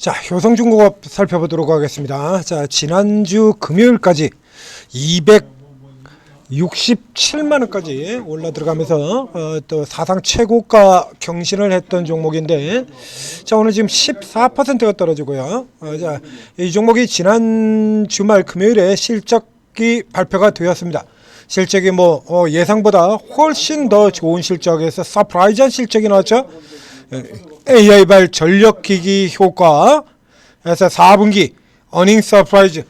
자, 효성중공업 살펴보도록 하겠습니다. 자, 지난주 금요일까지 267만원까지 올라 들어가면서 또 사상 최고가 경신을 했던 종목인데, 자, 오늘 지금 14%가 떨어지고요. 자, 이 종목이 지난 주말 금요일에 실적이 발표가 되었습니다. 실적이 예상보다 훨씬 더 좋은 실적에서 서프라이즈한 실적이 나왔죠. AI발 전력기기 효과에서 4분기 어닝 서프라이즈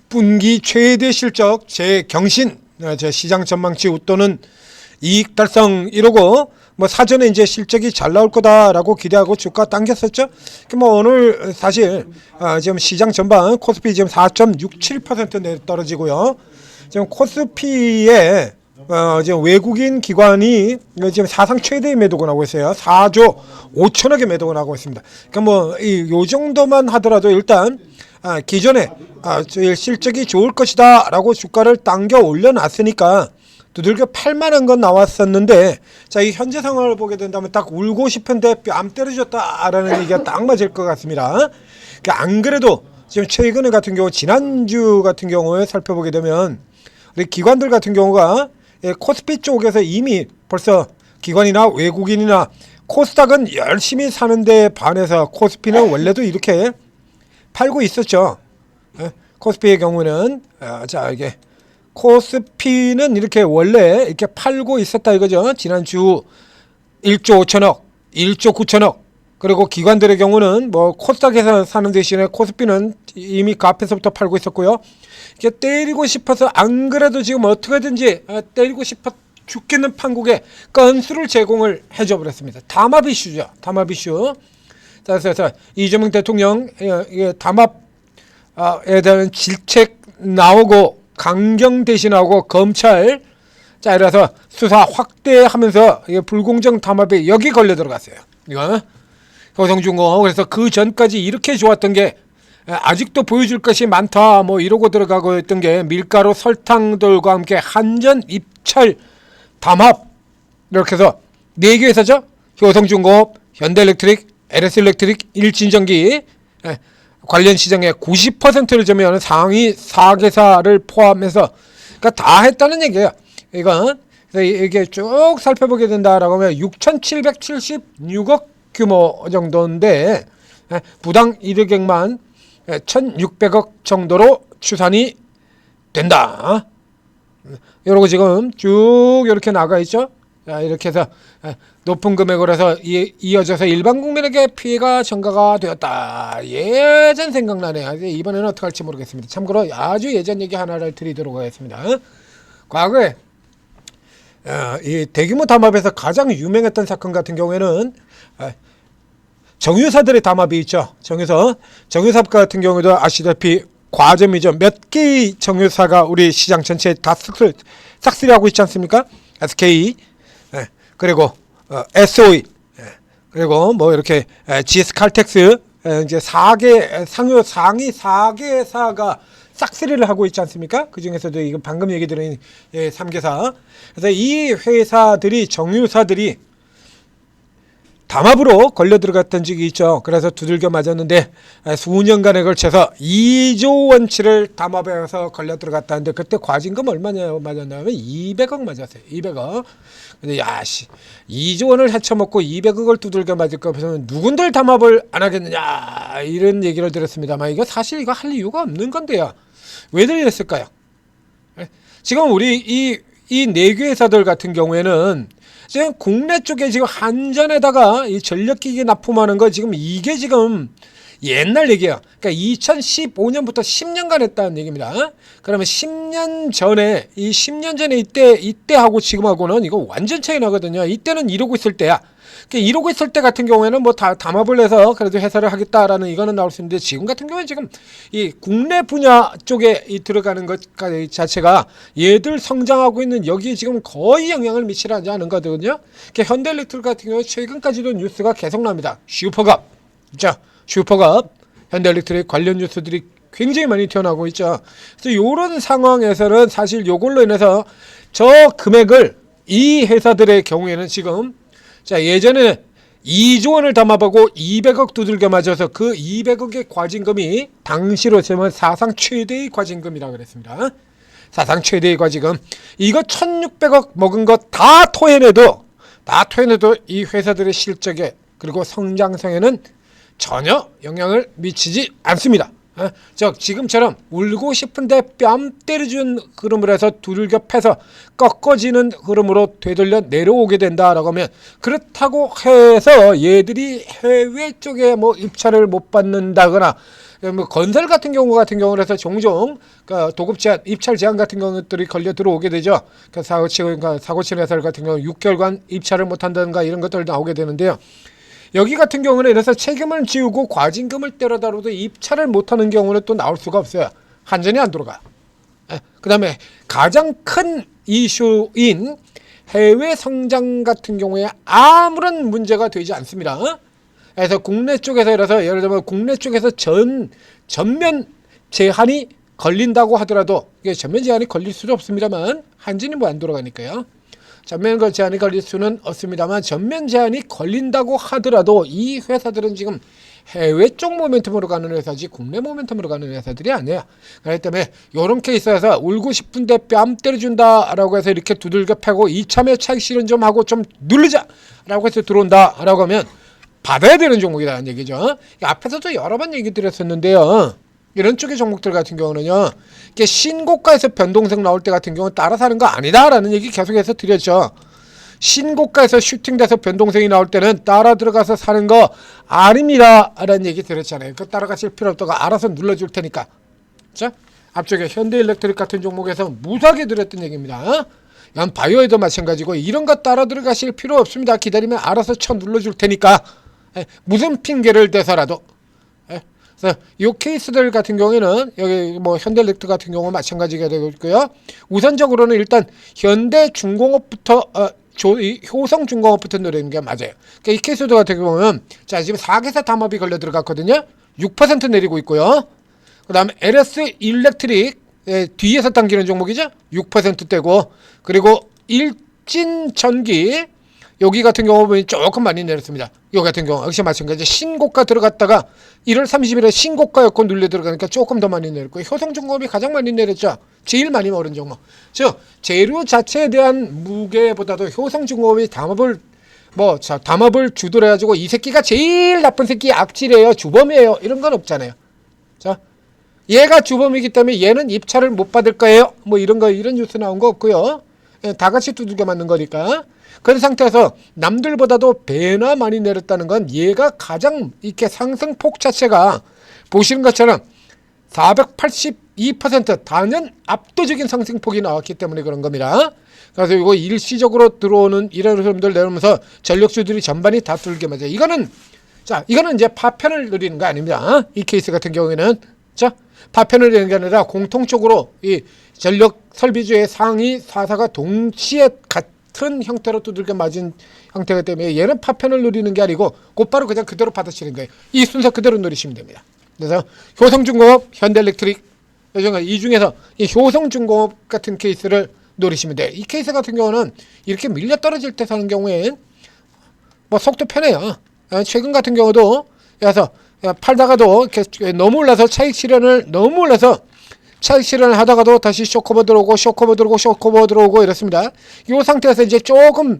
분기 최대 실적 재경신, 제 시장 전망치 웃도는 이익 달성 이러고 사전에 이제 실적이 잘 나올 거다라고 기대하고 주가 당겼었죠. 오늘 사실 지금 시장 전반 코스피 지금 4.67% 떨어지고요. 지금 코스피에 지금 외국인 기관이 지금 사상 최대의 매도가 나오고 있어요. 4조 5천억의 매도가 나오고 있습니다. 그러니까 요 정도만 하더라도 일단 기존에 실적이 좋을 것이다 라고 주가를 당겨 올려놨으니까 두들겨 팔만한 건 나왔었는데, 자, 이 현재 상황을 보게 된다면 딱 울고 싶은데 뺨 때려줬다라는 얘기가 딱 맞을 것 같습니다. 그러니까 안 그래도 지금 최근에 같은 경우, 지난주 같은 경우에 살펴보게 되면 우리 기관들 같은 경우가 코스피 쪽에서 이미 벌써 기관이나 외국인이나 코스닥은 열심히 사는데 반해서 코스피는 원래도 이렇게 팔고 있었죠. 코스피의 경우는 자, 이게 코스피는 이렇게 원래 이렇게 팔고 있었다 이거죠. 지난주 1조 5천억, 1조 9천억. 그리고 기관들의 경우는 코스닥에서 사는 대신에 코스피는 이미 그 앞에서부터 팔고 있었고요. 이게 때리고 싶어서 안 그래도 지금 어떻게든지 때리고 싶어 죽겠는 판국에 건수를 제공을 해줘 버렸습니다. 담합 이슈죠. 담합 이슈. 그래서 이재명 대통령 담합에 대한 질책 나오고 강경 대신하고 검찰, 자, 이래서 수사 확대하면서 불공정 담합에 여기 걸려 들어갔어요. 이거 효성중공업. 그래서 그 전까지 이렇게 좋았던 게 아직도 보여줄 것이 많다 이러고 들어가고 있던 게 밀가루 설탕들과 함께 한전 입찰 담합, 이렇게 해서 4개 회사죠. 효성중공업, 현대일렉트릭, LS일렉트릭, 일진전기, 관련 시장의 90%를 점유하는 상위 4개사를 포함해서 그러니까 다 했다는 얘기예요. 이건 이게 쭉 살펴보게 된다라고 하면 6,776억 규모 정도인데 부당 이득액만 1,600억 정도로 추산이 된다. 이러고 지금 쭉 이렇게 나가 있죠. 이렇게 해서 높은 금액으로 해서 이어져서 일반 국민에게 피해가 전가가 되었다. 예전 생각나네요. 이번에는 어떻게 할지 모르겠습니다. 참고로 아주 예전 얘기 하나를 드리도록 하겠습니다. 과거에 이 대규모 담합에서 가장 유명했던 사건 같은 경우에는 정유사들의 담합이 있죠. 정유사 같은 경우도 아시다시피 과점이죠. 몇 개의 정유사가 우리 시장 전체에 다 싹쓸이하고 있지 않습니까? SK, 그리고 SOE, 그리고 이렇게 GS칼텍스, 이제 4개 상위 4개사가 싹쓸이를 하고 있지 않습니까? 그 중에서도 이거 방금 얘기 드린 3개사. 그래서 이 회사들이, 정유사들이 담합으로 걸려 들어갔던 적이 있죠. 그래서 두들겨 맞았는데 수년간에 걸쳐서 2조 원치를 담합해서 걸려 들어갔다는데, 그때 과징금 얼마냐 맞았냐면 200억 맞았어요. 200억. 근데 2조 원을 헤쳐먹고 200억을 두들겨 맞을 거 없으면 누군들 담합을 안 하겠느냐, 이런 얘기를 들었습니다만, 이거 사실 이거 할 이유가 없는 건데요. 왜들 이랬을까요? 지금 우리 이 4개 회사들 같은 경우에는 지금 국내 쪽에 지금 한전에다가 이 전력기기 납품하는 거 지금 이게 지금 옛날 얘기예요. 그러니까 2015년부터 10년간 했다는 얘기입니다. 그러면 10년 전에 이때하고 지금하고는 이거 완전 차이 나거든요. 이때는 이러고 있을 때야. 그러니까 이러고 있을 때 같은 경우에는 다 담합을 해서 그래도 회사를 하겠다라는 이거는 나올 수 있는데, 지금 같은 경우는 지금 이 국내 분야 쪽에 들어가는 것 자체가 얘들 성장하고 있는 여기에 지금 거의 영향을 미치지 않은 거거든요. 그러니까 현대일렉트릭 같은 경우 최근까지도 뉴스가 계속 납니다. 슈퍼갑, 자, 슈퍼갑, 현대일렉트릭 관련 뉴스들이 굉장히 많이 튀어나오고 있죠. 그래서 이런 상황에서는 사실 요걸로 인해서 저 금액을 이 회사들의 경우에는 지금, 자, 예전에 2조 원을 담아보고 200억 두들겨 맞아서 그 200억의 과징금이 당시로 치면 사상 최대의 과징금이라고 그랬습니다. 사상 최대의 과징금. 이거 1600억 먹은 거 다 토해내도 이 회사들의 실적에 그리고 성장성에는 전혀 영향을 미치지 않습니다. 즉 지금처럼 울고 싶은데 뺨 때려준 흐름을 해서 두들겨 패서 꺾어지는 흐름으로 되돌려 내려오게 된다라고 하면, 그렇다고 해서 얘들이 해외 쪽에 뭐 입찰을 못 받는다거나 뭐 건설 같은 경우를 해서 종종 도급 제한, 입찰 제한 같은 경우들이 걸려 들어오게 되죠. 사고 치는 회사 같은 경우 6개월간 입찰을 못 한다든가 이런 것들 나오게 되는데요. 여기 같은 경우는 이래서 책임을 지우고 과징금을 때려다로도 입찰을 못하는 경우는 또 나올 수가 없어요. 한전이 안 돌아가. 그 다음에 가장 큰 이슈인 해외 성장 같은 경우에 아무런 문제가 되지 않습니다. 그래서 국내 쪽에서 예를 들면 국내 쪽에서 전면 제한이 걸린다고 하더라도, 이게 전면 제한이 걸릴 수도 없습니다만 한전이 뭐 안 돌아가니까요. 전면 제한이 걸릴 수는 없습니다만 전면 제한이 걸린다고 하더라도 이 회사들은 지금 해외 쪽 모멘텀으로 가는 회사지 국내 모멘텀으로 가는 회사들이 아니에요. 그렇기 때문에 이런 케이스에서 울고 싶은데 뺨 때려준다라고 해서 이렇게 두들겨 패고 이참에 차익 실현 좀 하고 좀 누르자라고 해서 들어온다라고 하면 받아야 되는 종목이라는 얘기죠. 앞에서도 여러 번 얘기 드렸었는데요. 이런 쪽의 종목들 같은 경우는요, 이게 신고가에서 변동성 나올 때 같은 경우는 따라 사는 거 아니다라는 얘기 계속해서 드렸죠. 신고가에서 슈팅돼서 변동성이 나올 때는 따라 들어가서 사는 거 아닙니다라는 얘기 드렸잖아요. 그 따라가실 필요 없다고 알아서 눌러줄 테니까. 자, 앞쪽에 현대일렉트릭 같은 종목에서 무사하게 드렸던 얘기입니다. 양 바이오에도 마찬가지고 이런 거 따라 들어가실 필요 없습니다. 기다리면 알아서 쳐 눌러줄 테니까. 무슨 핑계를 대서라도. 그래서 이 케이스들 같은 경우에는 여기 뭐 현대일렉트릭 같은 경우 마찬가지가 되고 있고요. 우선적으로는 일단 현대중공업부터 효성중공업부터 노리는 게 맞아요. 그러니까 이 케이스들 같은 경우는 자 지금 4개사 담합이 걸려 들어갔거든요. 6% 내리고 있고요. 그 다음에 LS 일렉트릭 뒤에서 당기는 종목이죠. 6%대고, 그리고 일진전기 여기 같은 경우 보면 조금 많이 내렸습니다. 여기 같은 경우 역시 마찬가지 신고가 들어갔다가 1월 30일에 신고가였고 눌려 들어가니까 조금 더 많이 내렸고, 효성중공업이 가장 많이 내렸죠. 제일 많이 오른 종목. 즉 재료 자체에 대한 무게보다도 효성중공업이 담합을 주도해 가지고 이 새끼가 제일 나쁜 새끼, 악질이에요, 주범이에요, 이런 건 없잖아요. 자, 얘가 주범이기 때문에 얘는 입찰을 못 받을 거예요, 뭐 이런 뉴스 나온 거 없고요. 다 같이 두들겨 맞는 거니까. 그런 상태에서 남들보다도 배나 많이 내렸다는 건 얘가 가장 이렇게 상승폭 자체가 보시는 것처럼 482% 단연 압도적인 상승폭이 나왔기 때문에 그런 겁니다. 그래서 이거 일시적으로 들어오는 이런 흐름들 내려오면서 전력주들이 전반이 다 뚫게 맞아요. 이거는 이제 파편을 누리는 거 아닙니다. 이 케이스 같은 경우에는 파편을 내는 게 아니라 공통적으로 이 전력 설비주의 상위 4사가 동시에 같은 형태로 두들겨 맞은 형태가 때문에 얘는 파편을 누리는 게 아니고 곧바로 그냥 그대로 받아치는 거예요. 이 순서 그대로 누리시면 됩니다. 그래서 효성중공업, 현대일렉트릭 이 중에서 이 효성중공업 같은 케이스를 노리시면 돼요. 이 케이스 같은 경우는 이렇게 밀려 떨어질 때 사는 경우엔 뭐 속도 편해요. 최근 같은 경우도 그래서 팔다가도 이렇게 너무 올라서 차익 실현을 하다가도 다시 쇼커버 들어오고 이렇습니다. 이 상태에서 이제 조금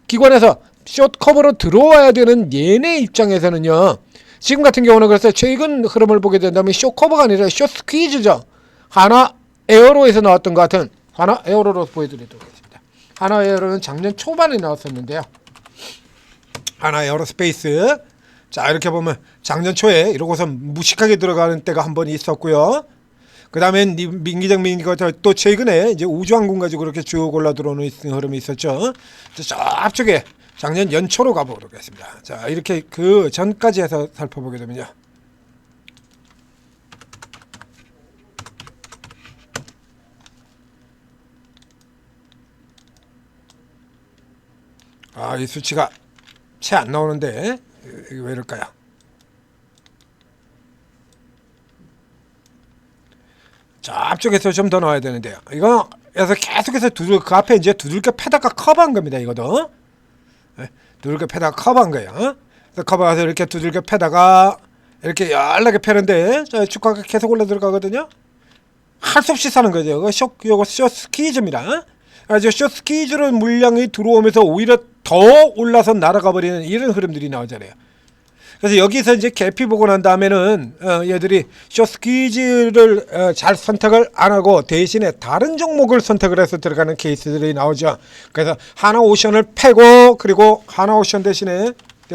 기관에서 쇼커버로 들어와야 되는 얘네 입장에서는요, 지금 같은 경우는 그래서 최근 흐름을 보게 된다면 쇼커버가 아니라 쇼스퀴즈죠. 하나 에어로에서 나왔던 것 같은 하나 에어로로 보여드리도록 하겠습니다. 하나 에어로는 작년 초반에 나왔었는데요. 하나 에어로스페이스, 자 이렇게 보면 작년 초에 이러고서 무식하게 들어가는 때가 한 번 있었고요. 그 다음엔 민기적민기가 또 최근에 이제 우주항공 가지고 그렇게 쭉 올라 들어오는 흐름이 있었죠. 저 앞쪽에 작년 연초로 가보도록 하겠습니다. 자 이렇게 그 전까지 해서 살펴보게 되면요, 이 수치가 채 안 나오는데 이게 왜 이럴까요? 자 앞쪽에서 좀 더 나와야 되는데요. 이거 그래서 계속해서 그 앞에 이제 두들겨 패다가 커버한 겁니다. 이거도 두들겨 패다가 커버한 거예요. 커버가서 이렇게 두들겨 패다가 이렇게 연하게 패는데 주가가 계속 올라 들어가거든요. 할 수 없이 사는 거죠. 이거 숏 스퀴즈입니다. 아주 숏 스퀴즈로 물량이 들어오면서 오히려 더 올라서 날아가 버리는 이런 흐름들이 나오잖아요. 그래서 여기서 이제 개피 보고 난 다음에는 얘들이 숏 스퀴즈를 잘 선택을 안 하고 대신에 다른 종목을 선택을 해서 들어가는 케이스들이 나오죠. 그래서 하나오션을 패고 그리고 하나오션 대신에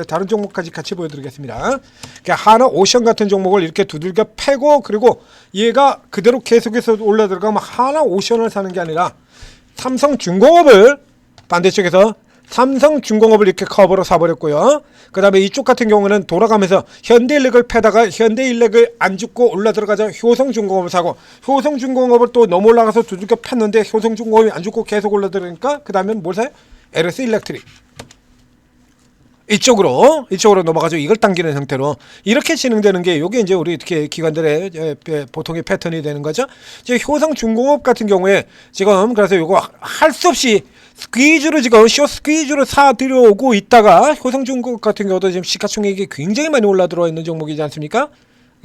다른 종목까지 같이 보여드리겠습니다. 그러니까 하나오션 같은 종목을 이렇게 두들겨 패고 그리고 얘가 그대로 계속해서 올라 들어가면 하나오션을 사는 게 아니라 삼성중공업을 반대쪽에서 삼성중공업을 이렇게 커버로 사버렸고요. 그 다음에 이쪽 같은 경우는 돌아가면서 현대일렉을 패다가 현대일렉을 안 죽고 올라 들어가자 효성중공업을 사고 효성중공업을 또 넘어 올라가서 두들겨 팼는데 효성중공업이 안 죽고 계속 올라 들어가니까 그 다음에 뭘 사요? LS일렉트릭. 이쪽으로 넘어가죠. 이걸 당기는 형태로 이렇게 진행되는 게 이게 이제 우리 이렇게 기관들의 보통의 패턴이 되는 거죠. 이제 효성중공업 같은 경우에 지금 그래서 이거 할 수 없이 스퀴즈로 지금 숏 스퀴즈로 사 들여오고 있다가 효성중공업 같은 경우도 지금 시가총액이 굉장히 많이 올라 들어와 있는 종목이지 않습니까?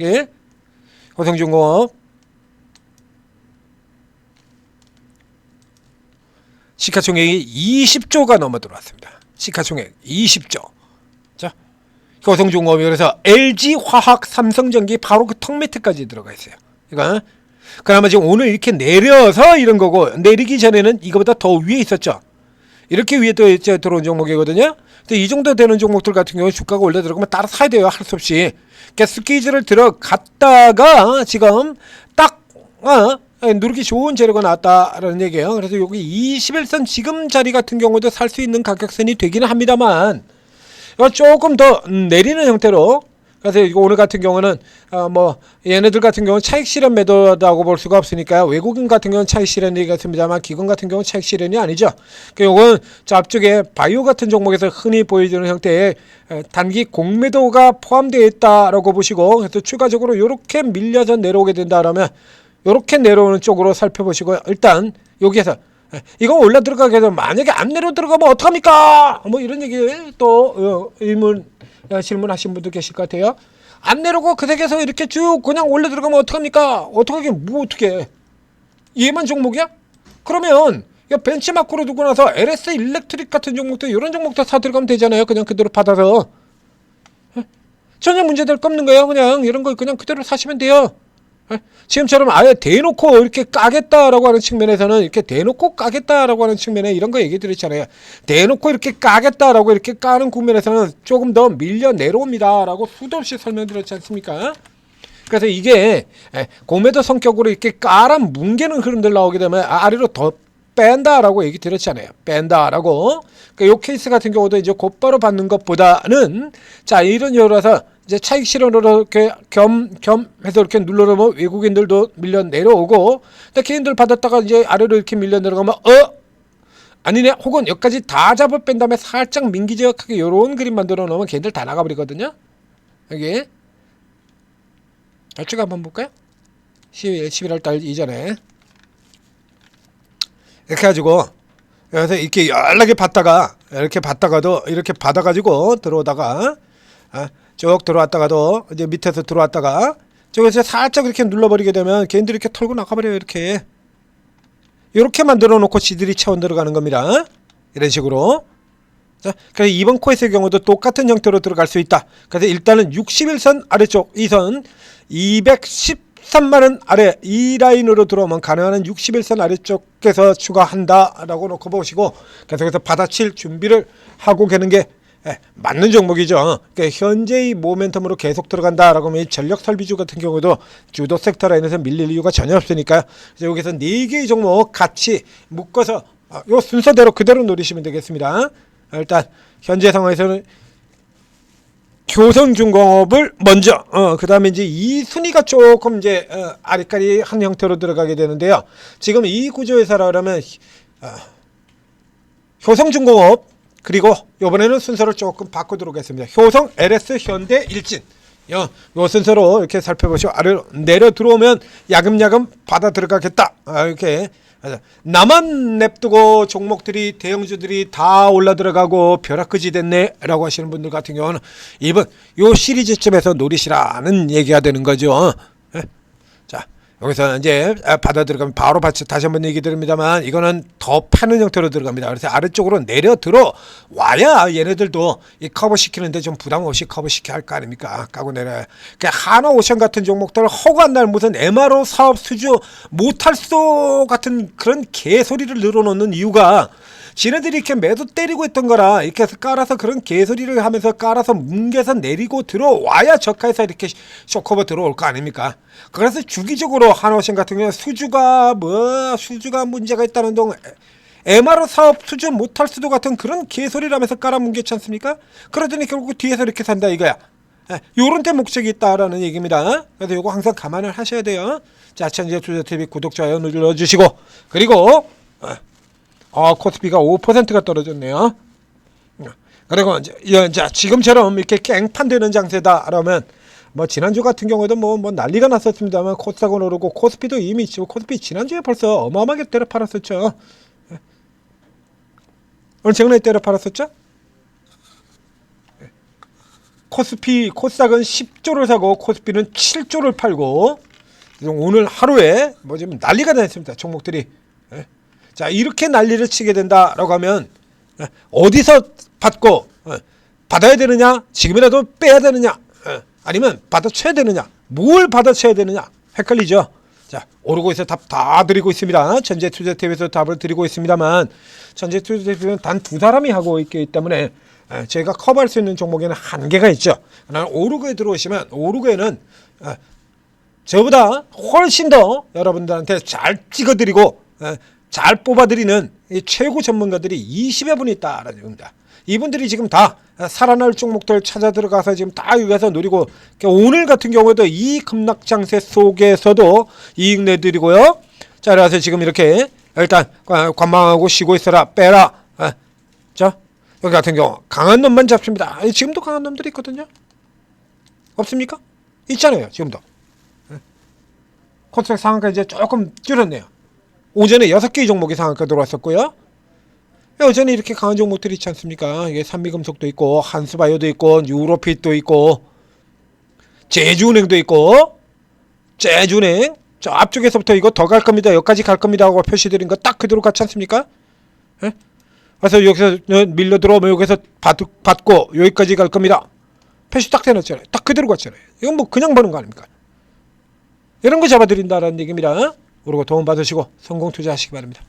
예, 효성중공업 시가총액이 20조가 넘어 들어왔습니다. 시가총액 20조. 자, 효성중공업이 그래서 LG화학, 삼성전기 바로 그 턱 밑에까지 들어가 있어요. 그러니까 그나마 지금 오늘 이렇게 내려서 이런 거고 내리기 전에는 이거보다 더 위에 있었죠. 이렇게 위에 또 들어온 종목이거든요. 근데 이 정도 되는 종목들 같은 경우 주가가 올라 들어가면 따라 사야 돼요. 할 수 없이. 그러니까 스퀴즈를 들어갔다가 지금 딱 누르기 좋은 재료가 나왔다라는 얘기예요. 그래서 여기 21선 지금 자리 같은 경우도 살 수 있는 가격선이 되기는 합니다만 조금 더 내리는 형태로. 그래서 오늘 같은 경우는 뭐 얘네들 같은 경우는 차익 실현 매도라고 볼 수가 없으니까요. 외국인 같은 경우는 차익 실현이겠습니다만 기관 같은 경우는 차익 실현이 아니죠. 이건 저 앞쪽에 바이오 같은 종목에서 흔히 보여주는 형태의 단기 공매도가 포함되어 있다라고 보시고 그래서 추가적으로 이렇게 밀려서 내려오게 된다라면 이렇게 내려오는 쪽으로 살펴보시고요. 일단 여기에서 이거 올라 들어가게 되면 만약에 안 내려 들어가면 어떡합니까? 뭐 이런 얘기 또 질문하신 분도 계실 것 같아요. 안 내려고 그 색에서 이렇게 쭉 그냥 올라 들어가면 어떡합니까? 어떻게 뭐 어떻게 얘만 종목이야? 그러면 벤치마크로 두고 나서 LS 일렉트릭 같은 종목도 이런 종목도 사 들어가면 되잖아요. 그냥 그대로 받아서 전혀 문제될 거 없는 거예요. 그냥 이런 거 그냥 그대로 사시면 돼요. 지금처럼 아예 대놓고 이렇게 까겠다라고 하는 측면에서는 이렇게 대놓고 까겠다라고 하는 측면에 이런 거 얘기 드렸잖아요. 대놓고 이렇게 까겠다라고 이렇게 까는 국면에서는 조금 더 밀려 내려옵니다라고 수도 없이 설명드렸지 않습니까? 그래서 이게 공매도 성격으로 이렇게 깔아 뭉개는 흐름들 나오게 되면 아래로 더 뺀다라고 얘기 드렸잖아요. 뺀다라고. 그러니까 요 케이스 같은 경우도 이제 곧바로 받는 것보다는 자 이런 여러서 이제 차익 실현으로 이렇게 겸해서 이렇게 눌러놓으면 외국인들도 밀려 내려오고 근데 개인들 받았다가 이제 아래로 이렇게 밀려 내려가면 아니네 혹은 여기까지 다 잡아 뺀 다음에 살짝 민기적하게 요런 그림 만들어 놓으면 걔들 다 나가버리거든요. 여기 저쪽 한번 볼까요? 11월 달 이전에 이렇게 해가지고 그래서 이렇게 연락에 받다가도 이렇게 받아가지고 들어오다가 쭉 들어왔다가도 이제 밑에서 들어왔다가 저기서 살짝 이렇게 눌러버리게 되면 걔네들이 이렇게 털고 나가버려요. 이렇게 만들어 놓고 지들이 채워 들어가는 겁니다. 이런 식으로. 자, 그래서 이번 코에서의 경우도 똑같은 형태로 들어갈 수 있다. 그래서 일단은 61선 아래쪽 이 선 213만원 아래 이 라인으로 들어오면 가능한 61선 아래쪽에서 추가한다라고 놓고 보시고 계속해서 받아칠 준비를 하고 계는 게 맞는 종목이죠. 그러니까 현재의 모멘텀으로 계속 들어간다라고 하면 전력 설비주 같은 경우도 주도 섹터 라인에서 밀릴 이유가 전혀 없으니까요. 그래서 여기서 4개의 종목 같이 묶어서 요 순서대로 그대로 노리시면 되겠습니다. 일단 현재 상황에서는 효성중공업을 먼저 그 다음에 이제 이 순위가 조금 이제 아리까리한 형태로 들어가게 되는데요. 지금 이 구조에서라 그러면 효성중공업 그리고 이번에는 순서를 조금 바꾸도록 했습니다. 효성, LS, 현대, 일진 요 순서로 이렇게 살펴보시고 아래로 내려 들어오면 야금야금 받아 들어가겠다 이렇게 나만 냅두고 종목들이 대형주들이 다 올라 들어가고 벼락끄지 됐네 라고 하시는 분들 같은 경우는 이번 요 시리즈쯤에서 노리시라는 얘기가 되는 거죠. 자, 여기서 이제 받아 들어가면 바로 다시 한번 얘기 드립니다만 이거는 더 파는 형태로 들어갑니다. 그래서 아래쪽으로 내려 들어 와야 얘네들도 이 커버 시키는데 좀 부담 없이 커버 시켜야 할 거 아닙니까? 까고 내려야. 그러니까 하나오션 같은 종목들 허구한 날 무슨 MRO 사업 수주 못할소 같은 그런 개소리를 늘어놓는 이유가 지네들이 이렇게 매도 때리고 있던 거라 이렇게 해서 깔아서 그런 개소리를 하면서 깔아서 뭉개서 내리고 들어와야 저가에서 이렇게 쇼커버 들어올 거 아닙니까? 그래서 주기적으로 한화신 같은 경우는 수주가 문제가 있다는 동 MRO 사업 수주 못할 수도 같은 그런 개소리를 하면서 깔아뭉개지 않습니까? 그러더니 결국 뒤에서 이렇게 산다 이거야. 요런 데 목적이 있다라는 얘기입니다. 그래서 요거 항상 감안을 하셔야 돼요. 자, 천재 투자TV 구독, 좋아요 눌러주시고 그리고 코스피가 5%가 떨어졌네요. 그리고 이제 지금처럼 이렇게 깽판되는 장세다 그러면 뭐 지난주 같은 경우에도 뭐 난리가 났었습니다만 코스닥은 오르고 코스피도 이미 지금 코스피 지난주에 벌써 어마어마하게 때려 팔았었죠. 오늘 최근에 때려 팔았었죠. 코스닥은 10조를 사고 코스피는 7조를 팔고 오늘 하루에 뭐 지금 난리가 났습니다. 종목들이. 자, 이렇게 난리를 치게 된다라고 하면 어디서 받아야 되느냐, 지금이라도 빼야 되느냐, 아니면 받아쳐야 되느냐, 뭘 받아쳐야 되느냐 헷갈리죠. 자, 오르고 있어 답 다 드리고 있습니다. 천재투자TV에서 답을 드리고 있습니다만 천재투자TV는 단 두 사람이 하고 있기 때문에 저희가 커버할 수 있는 종목에는 한계가 있죠. 그러나 오르고에 들어오시면 오르고에는 저보다 훨씬 더 여러분들한테 잘 찍어드리고 잘 뽑아드리는 이 최고 전문가들이 20여 분 있다라는 얘기입니다. 이분들이 지금 다 살아날 종목들 찾아 들어가서 지금 다 여기서 노리고 오늘 같은 경우에도 이 급락장세 속에서도 이익 내드리고요. 자, 그래서 지금 이렇게 일단 관망하고 쉬고 있어라 빼라. 자, 여기 같은 경우 강한 놈만 잡습니다. 지금도 강한 놈들이 있거든요. 없습니까? 있잖아요. 지금도. 코스닥 상한가 이제 조금 줄였네요. 오전에 6개의 종목이 상한가 들어왔었고요. 여전히 이렇게 강한 종목들이 있지 않습니까? 이게 산미금속도 있고 한스바이오도 있고 유로핏도 있고 제주은행도 있고 제주은행 저 앞쪽에서부터 이거 더 갈 겁니다. 여기까지 갈 겁니다 하고 표시드린 거 딱 그대로 같지 않습니까? 예? 그래서 여기서 밀려 들어오면 여기서 받고 여기까지 갈 겁니다. 표시 딱 해놨잖아요. 딱 그대로 갔잖아요. 이건 뭐 그냥 보는 거 아닙니까? 이런 거 잡아드린다라는 얘기입니다. 그리고 도움 받으시고 성공 투자하시기 바랍니다.